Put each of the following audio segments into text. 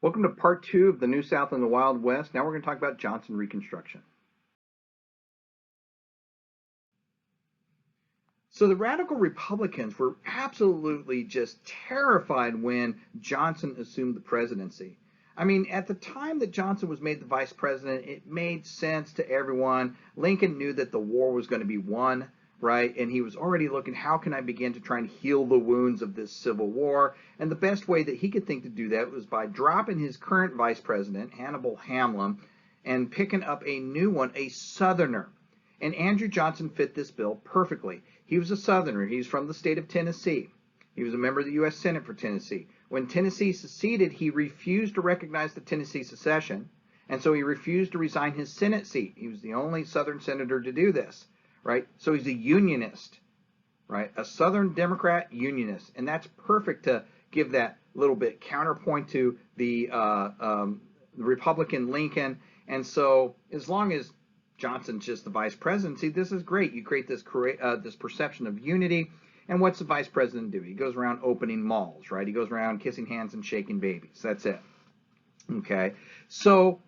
Welcome to part two of the New South and the Wild West. Now we're going to talk about Johnson Reconstruction. So the radical Republicans were absolutely just terrified when Johnson assumed the presidency. I mean, at the time that Johnson was made the vice president, it made sense to everyone. Lincoln knew that the war was going to be won, right? And he was already looking, how can I begin to try and heal the wounds of this civil war? And the best way that he could think to do that was by dropping his current vice president, Hannibal Hamlin, and picking up a new one, a Southerner. And Andrew Johnson fit this bill perfectly. He was a Southerner. He's from the state of Tennessee. He was a member of the U.S. Senate for Tennessee. When Tennessee seceded, he refused to recognize the Tennessee secession, and so he refused to resign his Senate seat. He was the only Southern senator to do this, right? So he's a Unionist, right? A Southern Democrat Unionist, and that's perfect to give that little bit counterpoint to the Republican Lincoln. And so as long as Johnson's just the vice presidency, this is great. You create this perception of unity. And what's the vice president do? He goes around opening malls, right? He goes around kissing hands and shaking babies. That's it. Okay. So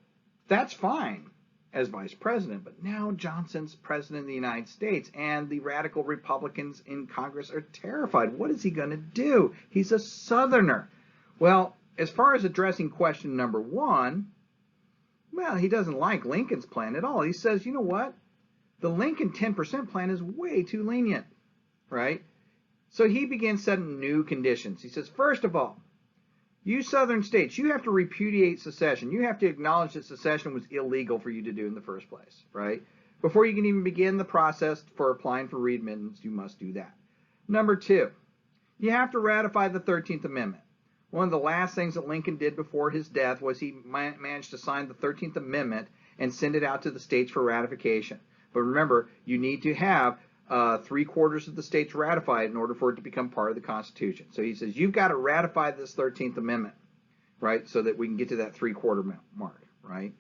that's fine as vice president. But now Johnson's president of the United States, and the radical Republicans in Congress are terrified. What is he going to do? He's a Southerner. Well, as far as addressing question number one, well, he doesn't like Lincoln's plan at all. He says, you know what? The Lincoln 10% plan is way too lenient, right? So he begins setting new conditions. He says, first of all, you Southern states, you have to repudiate secession. You have to acknowledge that secession was illegal for you to do in the first place, right? Before you can even begin the process for applying for readmittance, you must do that. Number two, you have to ratify the 13th Amendment. One of the last things that Lincoln did before his death was he managed to sign the 13th Amendment and send it out to the states for ratification. But remember, you need to have 3/4 of the states ratified in order for it to become part of the Constitution. So he says, you've got to ratify this 13th Amendment, right, so that we can get to that 3/4 mark, right?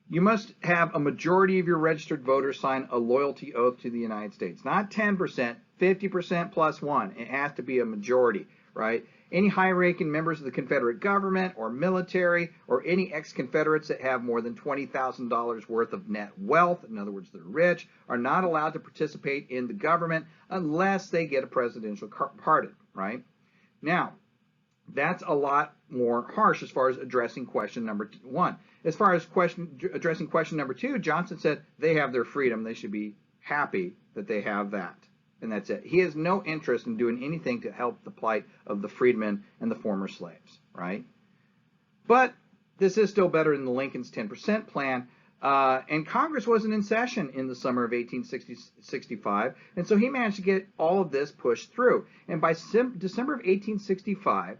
You must have a majority of your registered voters sign a loyalty oath to the United States. Not 10%, 50% plus one. It has to be a majority, right? Any high-ranking members of the Confederate government or military or any ex-Confederates that have more than $20,000 worth of net wealth, in other words, they're rich, are not allowed to participate in the government unless they get a presidential pardon, right? Now, that's a lot more harsh as far as addressing question number one. As far as addressing question number two, Johnson said they have their freedom. They should be happy that they have that. And that's it. He has no interest in doing anything to help the plight of the freedmen and the former slaves, right? But this is still better than the Lincoln's 10% plan. And Congress wasn't in session in the summer of 1865. And so he managed to get all of this pushed through. And by December of 1865,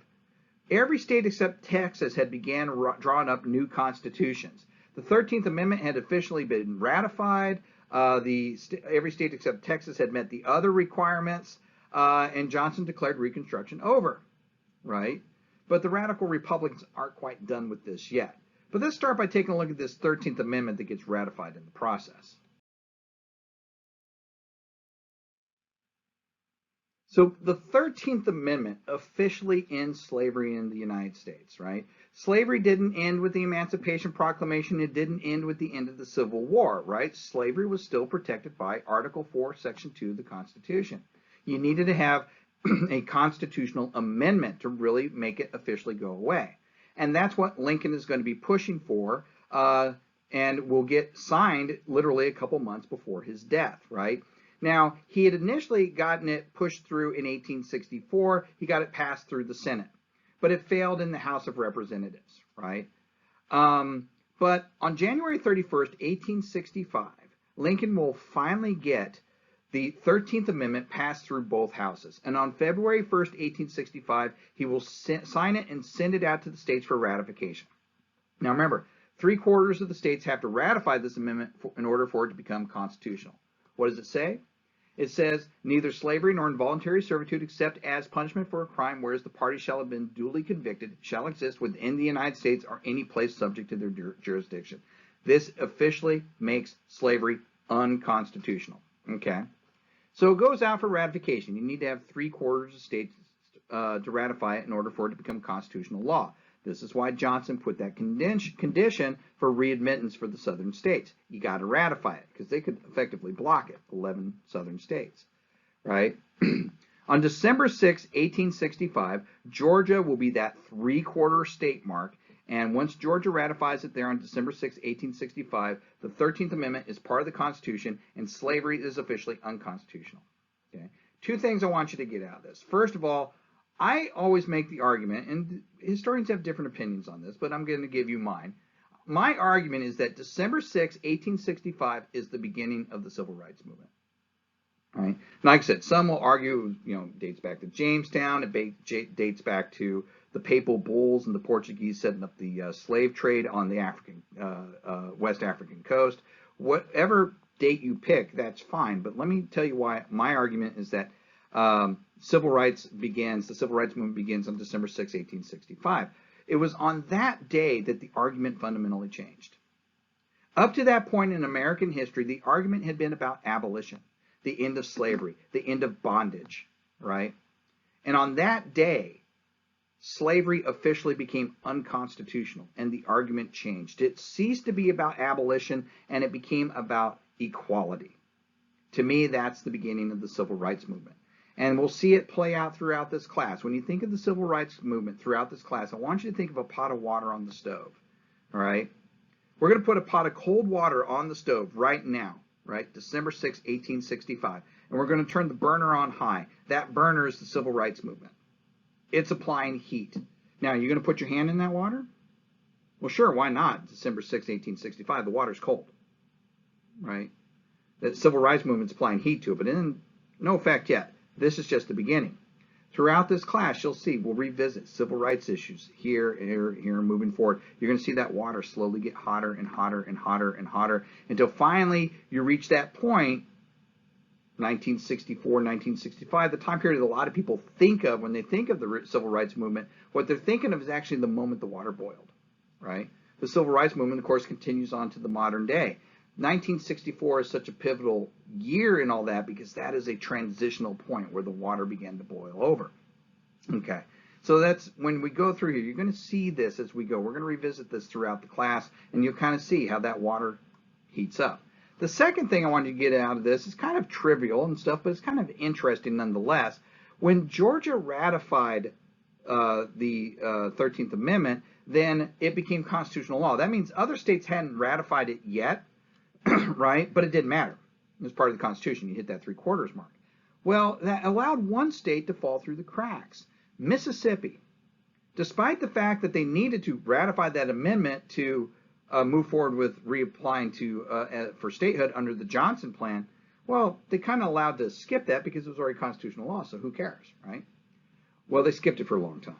every state except Texas had began drawing up new constitutions. The 13th Amendment had officially been ratified. Every state except Texas had met the other requirements, and Johnson declared Reconstruction over, right? But the radical Republicans aren't quite done with this yet. But let's start by taking a look at this 13th Amendment that gets ratified in the process. So the 13th Amendment officially ends slavery in the United States, right? Slavery didn't end with the Emancipation Proclamation. It didn't end with the end of the Civil War, right? Slavery was still protected by Article 4, Section 2 of the Constitution. You needed to have a constitutional amendment to really make it officially go away. And that's what Lincoln is going to be pushing for, and will get signed literally a couple months before his death, right? Now, he had initially gotten it pushed through in 1864. He got it passed through the Senate, but it failed in the House of Representatives, right? But on January 31st, 1865, Lincoln will finally get the 13th Amendment passed through both houses. And on February 1st, 1865, he will sign it and send it out to the states for ratification. Now, remember, 3/4 of the states have to ratify this amendment in order for it to become constitutional. What does it say? It says, neither slavery nor involuntary servitude except as punishment for a crime whereas the party shall have been duly convicted shall exist within the United States or any place subject to their jurisdiction. This officially makes slavery unconstitutional, okay? So it goes out for ratification. You need to have 3/4 of states to ratify it in order for it to become constitutional law. This is why Johnson put that condition for readmittance for the southern states. You got to ratify it because they could effectively block it, 11 southern states, right? On December 6, 1865, Georgia will be that three-quarter state mark, and once Georgia ratifies it there on December 6, 1865, the 13th Amendment is part of the Constitution, and slavery is officially unconstitutional. Okay? Two things I want you to get out of this. First of all, I always make the argument, and historians have different opinions on this, but I'm going to give you mine. My argument is that December 6, 1865 is the beginning of the Civil Rights Movement. Right? Like I said, some will argue, dates back to Jamestown, it dates back to the Papal Bulls and the Portuguese setting up the slave trade on the West African coast. Whatever date you pick, that's fine. But let me tell you why my argument is that the civil rights movement begins on December 6, 1865. It was on that day that the argument fundamentally changed. Up to that point in American history, the argument had been about abolition, the end of slavery, the end of bondage, right? And on that day, slavery officially became unconstitutional, and the argument changed. It ceased to be about abolition, and it became about equality. To me, that's the beginning of the civil rights movement. And we'll see it play out throughout this class. When you think of the civil rights movement throughout this class, I want you to think of a pot of water on the stove, all right? We're going to put a pot of cold water on the stove right now, right? December 6, 1865. And we're going to turn the burner on high. That burner is the civil rights movement. It's applying heat. Now, you're going to put your hand in that water? Well, sure, why not? December 6, 1865, the water's cold, right? The civil rights movement's applying heat to it, but in no effect yet. This is just the beginning. Throughout this class, you'll see we'll revisit civil rights issues here, moving forward. You're going to see that water slowly get hotter and hotter and hotter and hotter until finally you reach that point, 1964, 1965, the time period that a lot of people think of when they think of the civil rights movement. What they're thinking of is actually the moment the water boiled, right? The civil rights movement, of course, continues on to the modern day. 1964 is such a pivotal year in all that because that is a transitional point where the water began to boil over. Okay, so that's when we go through here. You're going to see this as we go. We're going to revisit this throughout the class, and you'll kind of see how that water heats up. The second thing I wanted to get out of this is kind of trivial and stuff, but it's kind of interesting nonetheless. When Georgia ratified the 13th Amendment, then it became constitutional law. That means other states hadn't ratified it yet, right? But it didn't matter. It was part of the Constitution. You hit that three-quarters mark. Well, that allowed one state to fall through the cracks. Mississippi, despite the fact that they needed to ratify that amendment to move forward with reapplying for statehood under the Johnson plan, well, they kind of allowed to skip that because it was already constitutional law, so who cares, right? Well, they skipped it for a long time.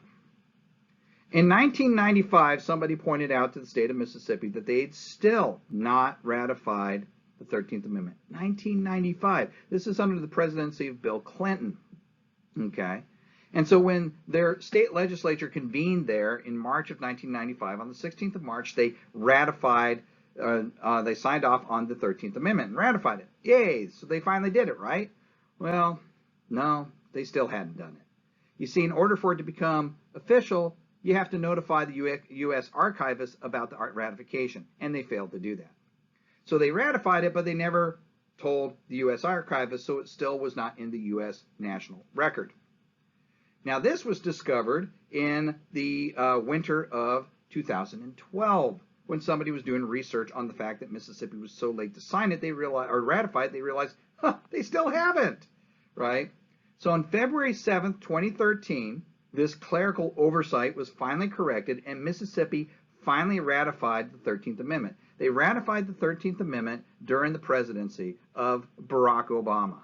In 1995, somebody pointed out to the state of Mississippi that they had still not ratified the 13th Amendment. 1995. This is under the presidency of Bill Clinton. Okay? And so when their state legislature convened there in March of 1995, on the 16th of March, they ratified, they signed off on the 13th Amendment and ratified it. Yay! So they finally did it, right? Well, no, they still hadn't done it. You see, in order for it to become official, you have to notify the U.S. archivist about the ratification, and they failed to do that. So they ratified it, but they never told the U.S. archivist, so it still was not in the U.S. national record. Now, this was discovered in the winter of 2012 when somebody was doing research on the fact that Mississippi was so late to sign it, ratify it, they realized, they still haven't, right? So on February 7th, 2013, this clerical oversight was finally corrected, and Mississippi finally ratified the 13th Amendment. They ratified the 13th Amendment during the presidency of Barack Obama.